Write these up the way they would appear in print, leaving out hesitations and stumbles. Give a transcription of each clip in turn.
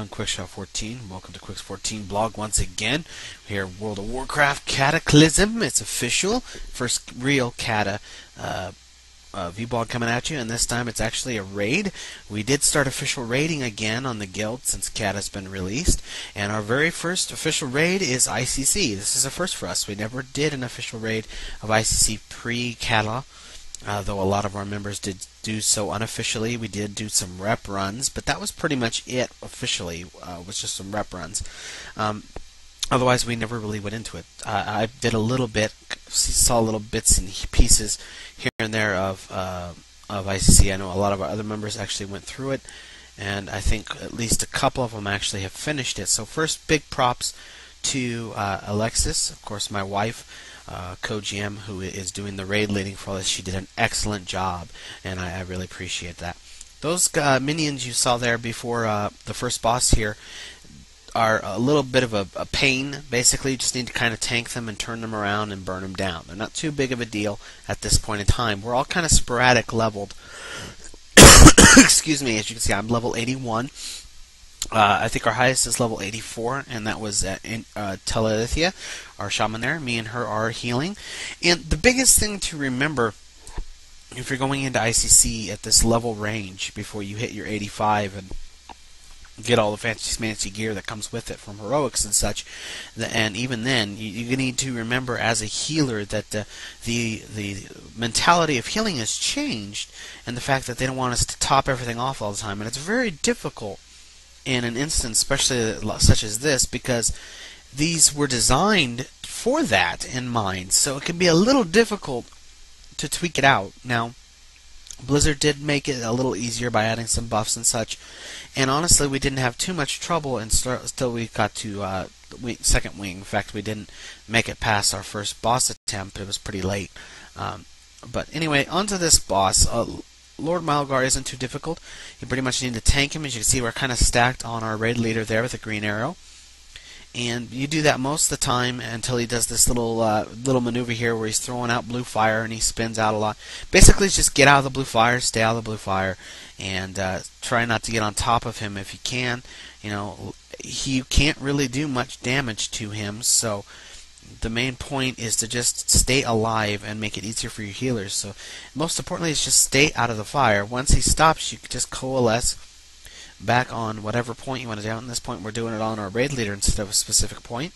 everyone, Quicks14. Welcome to Quicks14Blog once again. We're here, World of Warcraft Cataclysm. It's official. First real Cata vlog coming at you, and this time it's actually a raid. We did start official raiding again on the guild since Cata's been released, and our very first official raid is ICC. This is a first for us. We never did an official raid of ICC pre-Cata. Though a lot of our members did do so unofficially. We did do some rep runs, but that was pretty much it officially, was just some rep runs. Otherwise, we never really went into it. I did a little bit, saw little bits and pieces here and there of ICC. I know a lot of our other members actually went through it, and I think at least a couple of them actually have finished it. So first, big props to Alexis, of course, my wife, co-GM, who is doing the raid leading for this. She did an excellent job, and I really appreciate that. Those minions you saw there before the first boss here are a little bit of a pain. Basically, you just need to kind of tank them and turn them around and burn them down. They're not too big of a deal at this point in time. We're all kind of sporadic leveled. Excuse me, as you can see, I'm level 81. I think our highest is level 84, and that was Telethia, our shaman there. Me and her are healing. And the biggest thing to remember if you're going into ICC at this level range before you hit your 85 and get all the fancy gear that comes with it from heroics and such, and even then, you need to remember as a healer that the mentality of healing has changed, and the fact that they don't want us to top everything off all the time, and it's very difficult in an instance, especially such as this, because these were designed for that in mind, so it can be a little difficult to tweak it out. Now, Blizzard did make it a little easier by adding some buffs and such, and honestly, we didn't have too much trouble until we got to second wing. In fact, we didn't make it past our first boss attempt. It was pretty late. But anyway, onto this boss. Lord Malgar isn't too difficult. You pretty much need to tank him. As you can see, we're kind of stacked on our raid leader there with a green arrow. And you do that most of the time until he does this little maneuver here where he's throwing out blue fire and he spins out a lot. Basically, it's just get out of the blue fire, stay out of the blue fire, and try not to get on top of him if you can. You know, you can't really do much damage to him, so the main point is to just stay alive and make it easier for your healers. So most importantly is just stay out of the fire. Once he stops, you can just coalesce back on whatever point you want to do. At this point, we're doing it on our raid leader instead of a specific point.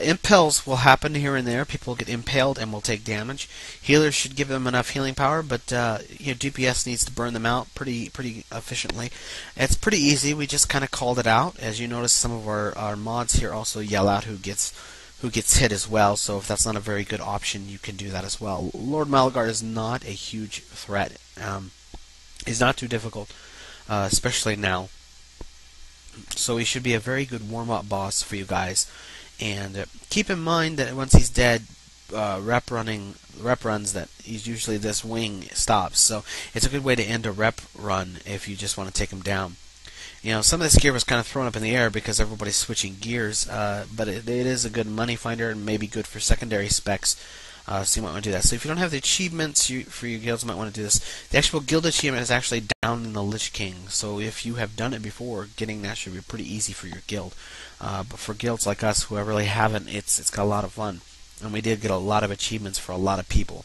Impels will happen here and there. People get impaled and will take damage. Healers should give them enough healing power, but DPS needs to burn them out pretty efficiently. It's pretty easy. We just kind of called it out. As you notice, some of our mods here also yell out who gets hit as well. So if that's not a very good option, you can do that as well. Lord Malgar is not a huge threat. He's not too difficult. Especially now. So he should be a very good warm-up boss for you guys. And keep in mind that once he's dead, rep runs that he's usually this wing stops. So it's a good way to end a rep run if you just want to take him down. You know, some of this gear was kind of thrown up in the air because everybody's switching gears, but it is a good money finder and maybe good for secondary specs. So you might want to do that. So if you don't have the achievements for your guilds, you might want to do this. The actual guild achievement is actually down in the Lich King. So if you have done it before, getting that should be pretty easy for your guild. But for guilds like us who really haven't, it's got a lot of fun. And we did get a lot of achievements for a lot of people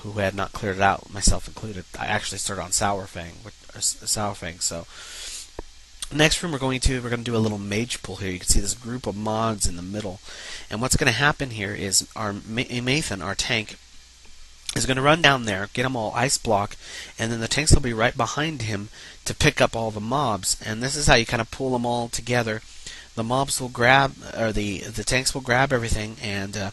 who had not cleared it out, myself included. I actually started on Sourfang. So next room we're going to do a little mage pull here. You can see this group of mods in the middle. And what's going to happen here is our Mathan, our tank, is going to run down there, get them all ice block, and then the tanks will be right behind him to pick up all the mobs. And this is how you kind of pull them all together. The mobs will grab, or the tanks will grab everything, and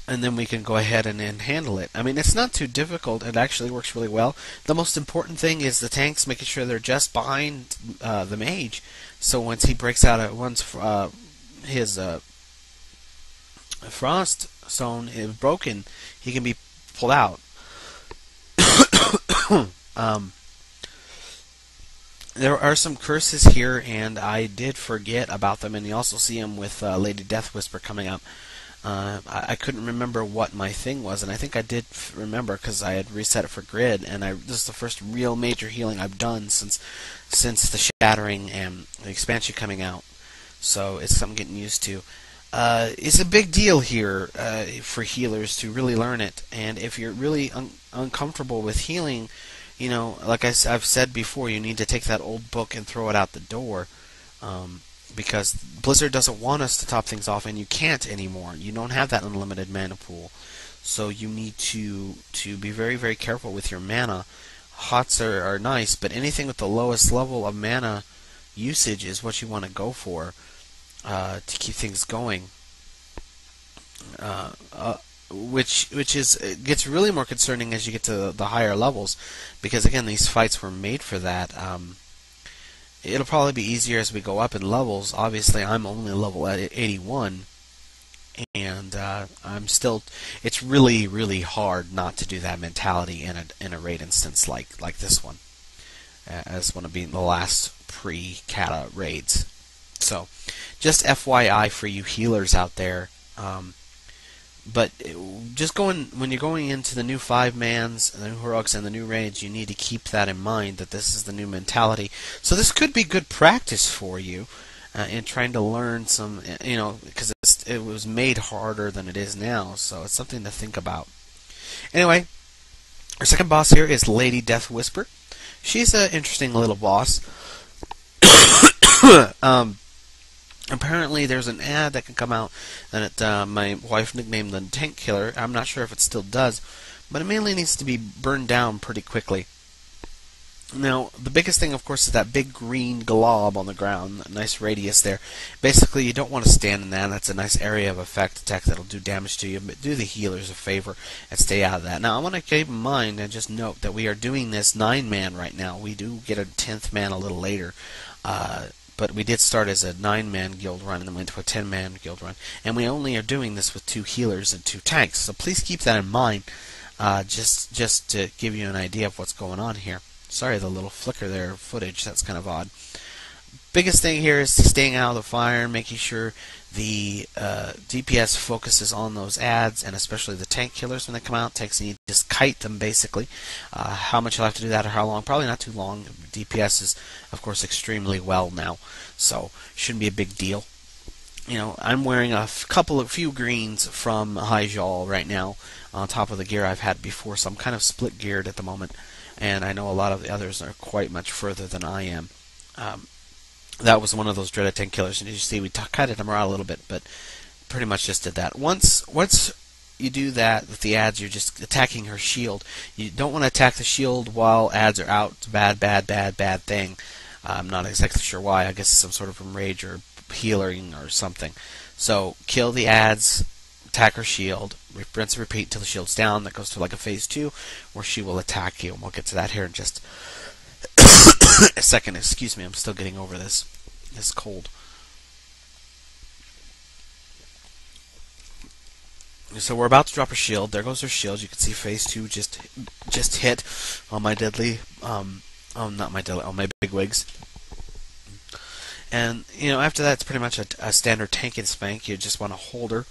then we can go ahead and handle it. I mean, it's not too difficult. It actually works really well. The most important thing is the tanks making sure they're just behind the mage. So once he breaks out at once, his frost stone is broken, he can be pulled out. There are some curses here, and I did forget about them, and you also see them with Lady Death Whisper coming up. I couldn't remember what my thing was, and I think I did remember because I had reset it for grid, and this is the first real major healing I've done since the shattering and the expansion coming out. So it's something getting used to. It's a big deal here for healers to really learn it, and if you're really uncomfortable with healing, like I've said before, you need to take that old book and throw it out the door. Because Blizzard doesn't want us to top things off, and you can't anymore. You don't have that unlimited mana pool, so you need to be very, very careful with your mana. Hots are nice, but anything with the lowest level of mana usage is what you want to go for to keep things going. Which gets really more concerning as you get to the higher levels, because again, these fights were made for that. It'll probably be easier as we go up in levels. Obviously, I'm only level at 81, and I'm still. It's really, really hard not to do that mentality in a raid instance like this one, as one of being the last pre-Kata raids. So, just FYI for you healers out there. But just when you're going into the new 5-mans, the new heroics, and the new raids, you need to keep that in mind, that this is the new mentality. So this could be good practice for you in trying to learn some, because it was made harder than it is now. So it's something to think about. Anyway, our second boss here is Lady Death Whisper. She's an interesting little boss. Apparently, there's an ad that can come out that my wife nicknamed the Tank Killer. I'm not sure if it still does, but it mainly needs to be burned down pretty quickly. Now, the biggest thing, of course, is that big green glob on the ground, a nice radius there. Basically, you don't want to stand in that. That's a nice area of effect attack that'll do damage to you, but do the healers a favor and stay out of that. Now, I want to keep in mind and just note that we are doing this 9-man right now. We do get a 10th man a little later. But we did start as a 9-man guild run and then went to a 10-man guild run. And we only are doing this with 2 healers and 2 tanks. So please keep that in mind, just to give you an idea of what's going on here. Sorry, the little flicker there, footage, that's kind of odd. Biggest thing here is staying out of the fire, making sure the DPS focuses on those ads, and especially the tank killers when they come out. Tanks need to just kite them, basically. How much you'll have to do that or how long? Probably not too long. DPS is, of course, extremely well now, so shouldn't be a big deal. I'm wearing a few greens from Hyjal right now on top of the gear I've had before, so I'm kind of split geared at the moment, and I know a lot of the others are quite much further than I am. That was one of those dreaded tank killers, and as you see, we kited him around a little bit, but pretty much just did that. Once you do that with the ads, you're just attacking her shield. You don't want to attack the shield while ads are out. It's a bad thing. I'm not exactly sure why. I guess it's some sort of rage or healing or something. So kill the ads, attack her shield, rinse and repeat until the shield's down. That goes to like a phase 2, where she will attack you, and we'll get to that here in just a second. Excuse me, I'm still getting over this cold. So we're about to drop her shield. There goes her shield. You can see phase 2 just hit on my deadly, not my deadly, on my big wigs. And after that, it's pretty much a standard tank and spank. You just want to hold her,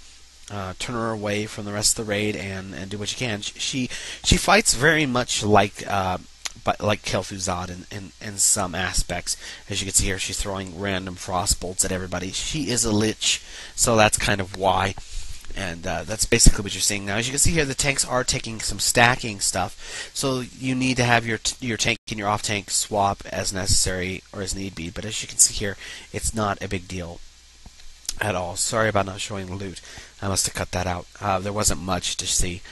turn her away from the rest of the raid, and do what you can. She fights very much like Kel'Thuzad in some aspects. As you can see here, she's throwing random frost bolts at everybody. She is a lich, so that's kind of why. And that's basically what you're seeing now. As you can see here, the tanks are taking some stacking stuff, so you need to have your tank and your off tank swap as necessary or as need be. But as you can see here, it's not a big deal at all. Sorry about not showing the loot. I must have cut that out. There wasn't much to see.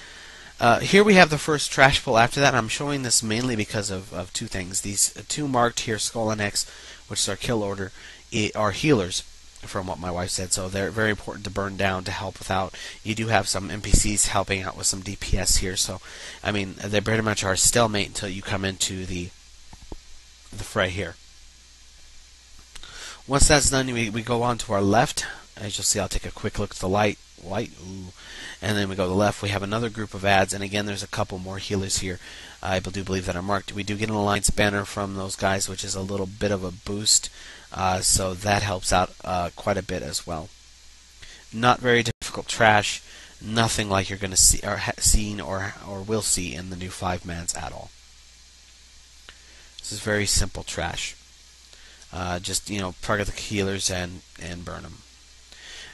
Here we have the first trash pull after that, and I'm showing this mainly because of 2 things. These 2 marked here, Skull and X, which is our kill order, are healers, from what my wife said, so they're very important to burn down to help without. You do have some NPCs helping out with some DPS here, so I mean, they pretty much are stalemate until you come into the fray here. Once that's done, we go on to our left. As you'll see, I'll take a quick look at the light, and then we go to the left. We have another group of ads, and again, there's a couple more healers here. I do believe that are marked. We do get an alliance banner from those guys, which is a little bit of a boost, so that helps out quite a bit as well. Not very difficult difficult trash. Nothing like you're going to see or seen or will see in the new 5-mans at all. This is very simple trash. Just target the healers and burn them.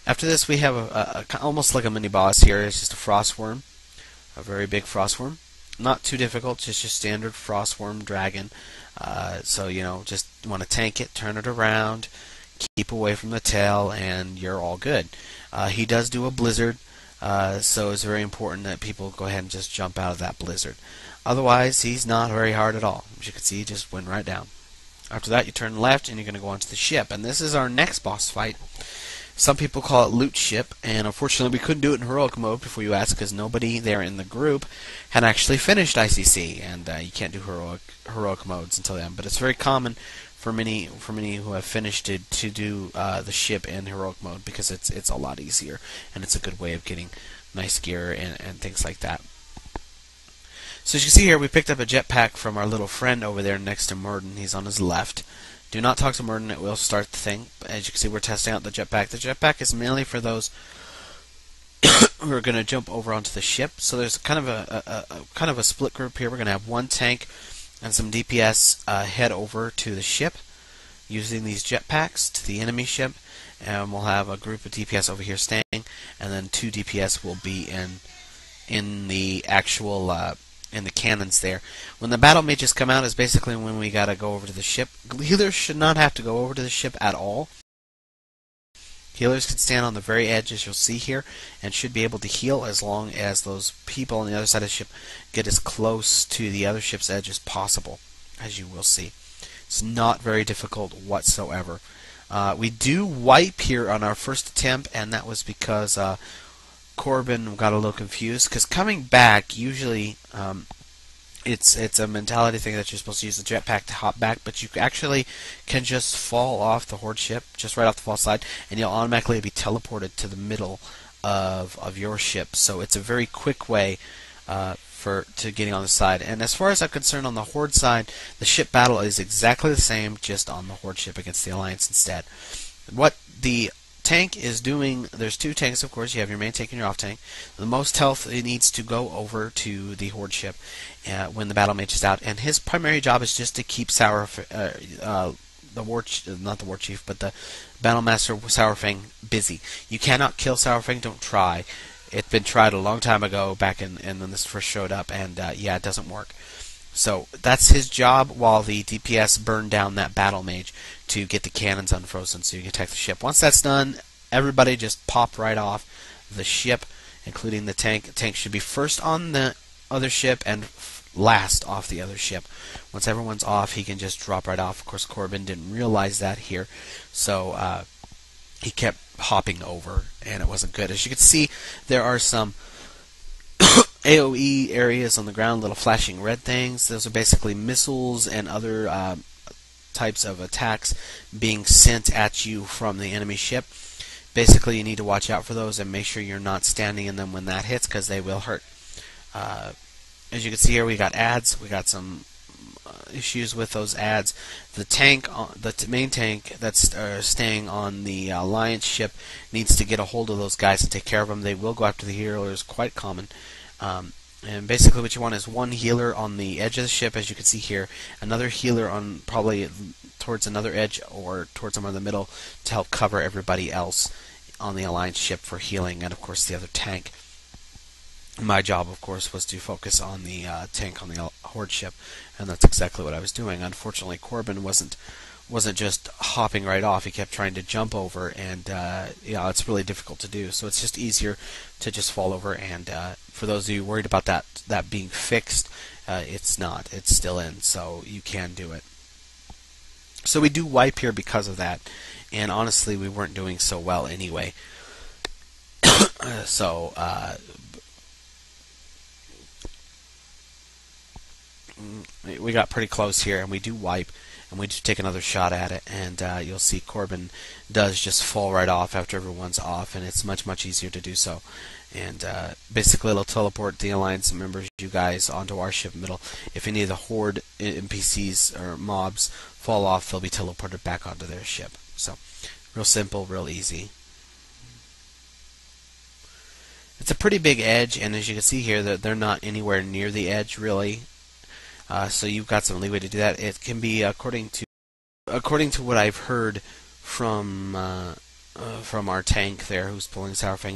After this, we have a almost like a mini boss here. It's just a frostworm, a very big frostworm. Not too difficult, just your standard frostworm dragon. So just want to tank it, turn it around, keep away from the tail, and you're all good. He does do a blizzard, so it's very important that people go ahead and just jump out of that blizzard. Otherwise, he's not very hard at all. As you can see, he just went right down. After that, you turn left, and you're going to go onto the ship. And this is our next boss fight. Some people call it loot ship, and unfortunately we couldn't do it in heroic mode before you ask, because nobody there in the group had actually finished ICC, and you can't do heroic modes until then. But it's very common for many who have finished it to do the ship in heroic mode, because it's a lot easier, and it's a good way of getting nice gear and things like that. So as you can see here, we picked up a jetpack from our little friend over there next to Murden. He's on his left. Do not talk to Murden, it will start the thing. As you can see, we're testing out the jetpack. The jetpack is mainly for those who are going to jump over onto the ship. So there's kind of a split group here. We're going to have one tank and some DPS head over to the ship using these jetpacks to the enemy ship, and we'll have a group of DPS over here staying, and then 2 DPS will be in the actual in the cannons there. When the battle mages come out is basically when we gotta go over to the ship. Healers should not have to go over to the ship at all. Healers can stand on the very edge, as you'll see here, and should be able to heal as long as those people on the other side of the ship get as close to the other ship's edge as possible, as you will see. It's not very difficult whatsoever. We do wipe here on our first attempt, and that was because Corbin got a little confused, because coming back, usually it's a mentality thing that you're supposed to use the jetpack to hop back, but you actually can just fall off the horde ship, just right off the far side, and you'll automatically be teleported to the middle of your ship. So it's a very quick way to getting on the side. And as far as I'm concerned, on the horde side, the ship battle is exactly the same, just on the horde ship against the alliance instead. What the tank is doing, there's 2 tanks, of course. You have your main tank and your off tank. The most health, it needs to go over to the horde ship when the battle mage is out, and his primary job is just to keep the battle master Sourfang busy. You cannot kill Sourfang, don't try. It's been tried a long time ago, back in when this first showed up, and yeah, it doesn't work. So that's his job, while the DPS burn down that battle mage to get the cannons unfrozen so you can attack the ship. Once that's done, everybody just pop right off the ship, including the tank. The tank should be first on the other ship and last off the other ship. Once everyone's off, he can just drop right off. Of course, Corbin didn't realize that here, so he kept hopping over, and it wasn't good. As you can see, there are some AoE areas on the ground, little flashing red things. Those are basically missiles and other types of attacks being sent at you from the enemy ship. Basically, you need to watch out for those and make sure you're not standing in them when that hits, because they will hurt. As you can see here, we got ads. We got some issues with those ads. The tank, the main tank that's staying on the alliance ship, needs to get a hold of those guys and take care of them. They will go after the healers, quite common. And basically what you want is one healer on the edge of the ship, as you can see here, another healer on probably towards another edge or towards somewhere in the middle to help cover everybody else on the alliance ship for healing, and of course the other tank. My job, of course, was to focus on the tank on the horde ship, and that's exactly what I was doing. Unfortunately, Corbin wasn't just hopping right off. He kept trying to jump over, and it's really difficult to do. So it's just easier to just fall over. And for those of you worried about that being fixed, it's not. It's still in, so you can do it. So we do wipe here because of that, and honestly, we weren't doing so well anyway. So we got pretty close here, and we do wipe, and we do take another shot at it, and you'll see Corbin does just fall right off after everyone's off, and it's much easier to do so. And basically it'll teleport the alliance members, you guys, onto our ship middle. If any of the horde NPCs or mobs fall off, they'll be teleported back onto their ship. So real simple, real easy. It's a pretty big edge, and as you can see here, that they're not anywhere near the edge really. So you've got some leeway to do that. It can be according to what I've heard from our tank there who's pulling Sourfang.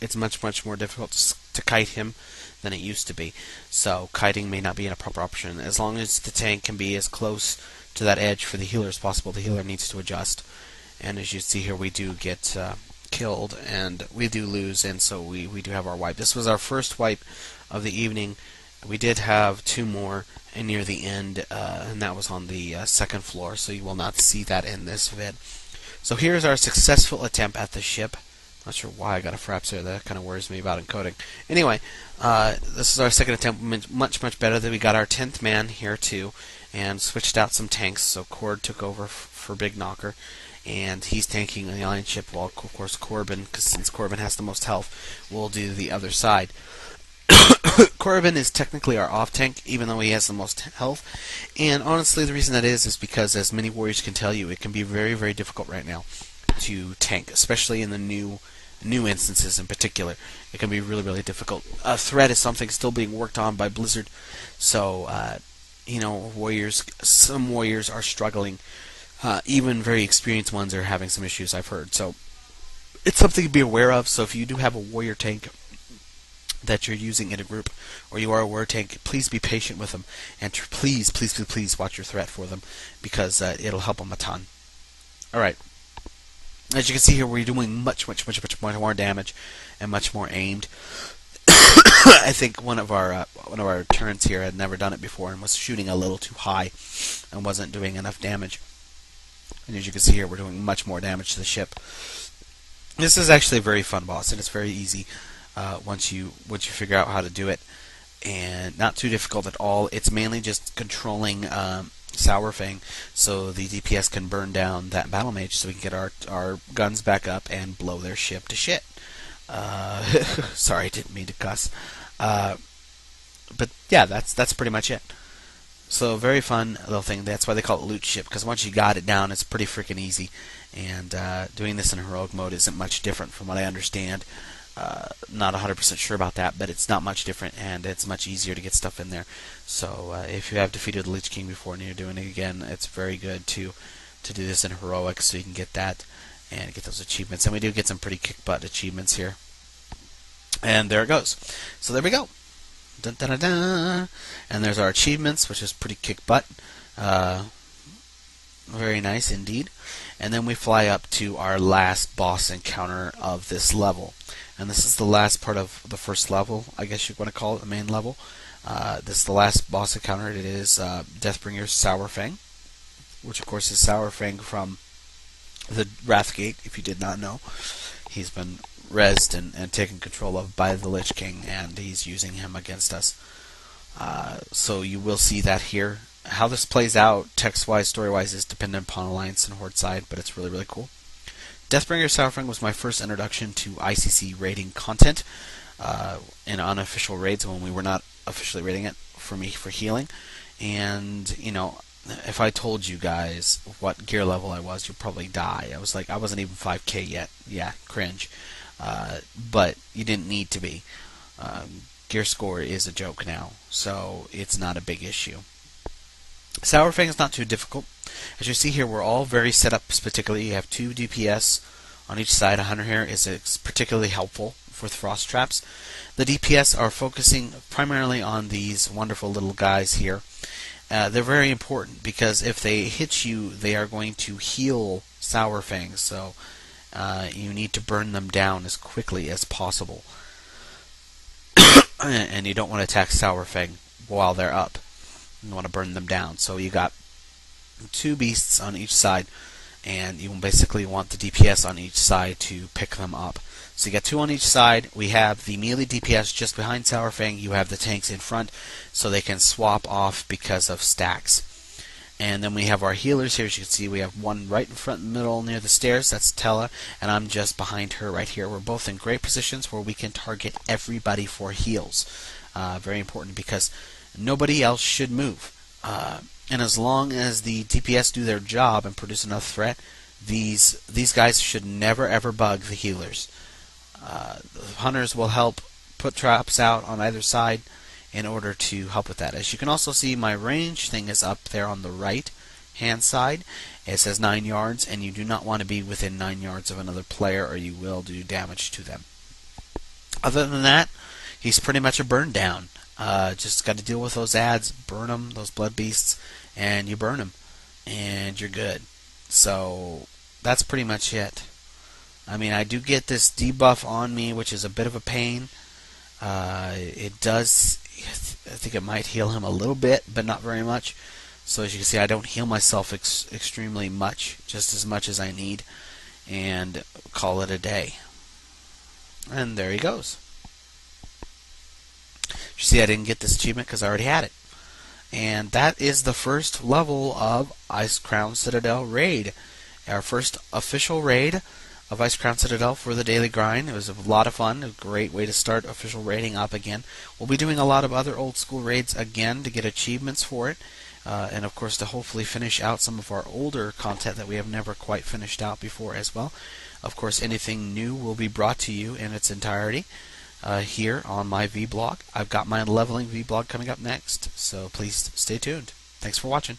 It's much more difficult to kite him than it used to be. So kiting may not be a proper option. As long as the tank can be as close to that edge for the healer as possible, the healer needs to adjust. And as you see here, we do get killed, and we do lose, and so we do have our wipe. This was our first wipe of the evening. We did have two more near the end, and that was on the second floor, so you will not see that in this vid. So here's our successful attempt at the ship. Not sure why I got a fraps there. That kind of worries me about encoding. Anyway, this is our second attempt, much better. That we got our 10th man here too, and switched out some tanks. So Cord took over for Big Knocker, and he's tanking the Iron ship, while of course Corbin, because since Corbin has the most health, will do the other side. Corbin is technically our off tank, even though he has the most health. And honestly, the reason that is because, as many warriors can tell you, it can be very difficult right now to tank, especially in the new instances in particular. It can be really difficult. Threat is something still being worked on by Blizzard, so some warriors are struggling. Even very experienced ones are having some issues, I've heard. So it's something to be aware of. So if you do have a warrior tank that you're using in a group, or you are a warrior tank, please be patient with them, and please watch your threat for them, because it'll help them a ton. Alright. As you can see here, we're doing much more damage and much more aimed. I think one of our turrets here had never done it before and was shooting a little too high and wasn't doing enough damage. And as you can see here, we're doing much more damage to the ship. This is actually a very fun boss, and it's very easy once you figure out how to do it, and not too difficult at all. It's mainly just controlling Sourfang, so the DPS can burn down that battle mage, so we can get our guns back up and blow their ship to shit. Sorry, I didn't mean to cuss. But yeah, that's pretty much it. So very fun little thing. That's why they call it loot ship, because once you got it down, it's pretty freaking easy. And doing this in heroic mode isn't much different, from what I understand. Not 100% sure about that, but it's not much different, and it's much easier to get stuff in there. So if you have defeated the Lich King before and you're doing it again, it's very good to do this in heroic, so you can get that and get those achievements. And we do get some pretty kick-butt achievements here. And there it goes. So there we go. Dun, dun, dun, dun. And there's our achievements, which is pretty kick-butt. Very nice indeed. And then we fly up to our last boss encounter of this level. And this is the last part of the first level, I guess you want to call it, the main level. This is the last boss encounter. It is Deathbringer's Sourfang, which of course is Sourfang from the Wrathgate, if you did not know. He's been rezzed and taken control of by the Lich King, and he's using him against us. So you will see that here. How this plays out, text-wise, story-wise, is dependent upon Alliance and Horde side, but it's really cool. Deathbringer Sourfang was my first introduction to ICC raiding content in unofficial raids when we were not officially raiding it for me for healing. And, if I told you guys what gear level I was, you'd probably die. I wasn't even 5k yet. Yeah, cringe. But you didn't need to be. Gear score is a joke now, so it's not a big issue. Sourfang is not too difficult. As you see here, we're all very set up particularly. You have 2 DPS on each side. A hunter here is particularly helpful for frost traps. The DPS are focusing primarily on these wonderful little guys here. They're very important because if they hit you, they are going to heal Sourfang, so you need to burn them down as quickly as possible. And you don't want to attack Sourfang while they're up. You want to burn them down. So you got 2 beasts on each side, and you basically want the DPS on each side to pick them up. So you got 2 on each side. We have the melee DPS just behind Sourfang. You have the tanks in front, so they can swap off because of stacks. And then we have our healers here. As you can see, we have one right in front, middle, near the stairs. That's Tella, and I'm just behind her right here. We're both in great positions where we can target everybody for heals. Very important because nobody else should move. And as long as the DPS do their job and produce enough threat, these guys should never ever bug the healers. The hunters will help put traps out on either side in order to help with that. As you can also see, my range thing is up there on the right hand side. It says 9 yards, and you do not want to be within 9 yards of another player or you will do damage to them. Other than that, he's pretty much a burn down. Just got to deal with those ads, burn them, those blood beasts, and you burn them, and you're good. So that's pretty much it. I mean, I do get this debuff on me, which is a bit of a pain. It does, I think it might heal him a little bit, but not very much. So as you can see, I don't heal myself extremely much, just as much as I need, and call it a day. And there he goes. You see, I didn't get this achievement because I already had it. And that is the first level of Icecrown Citadel raid. Our first official raid of Icecrown Citadel for the daily grind. It was a lot of fun, a great way to start official raiding up again. We'll be doing a lot of other old school raids again to get achievements for it. And of course to hopefully finish out some of our older content that we have never quite finished out before as well. Of course, anything new will be brought to you in its entirety here on my vlog. I've got my leveling vlog coming up next, so please stay tuned. Thanks for watching.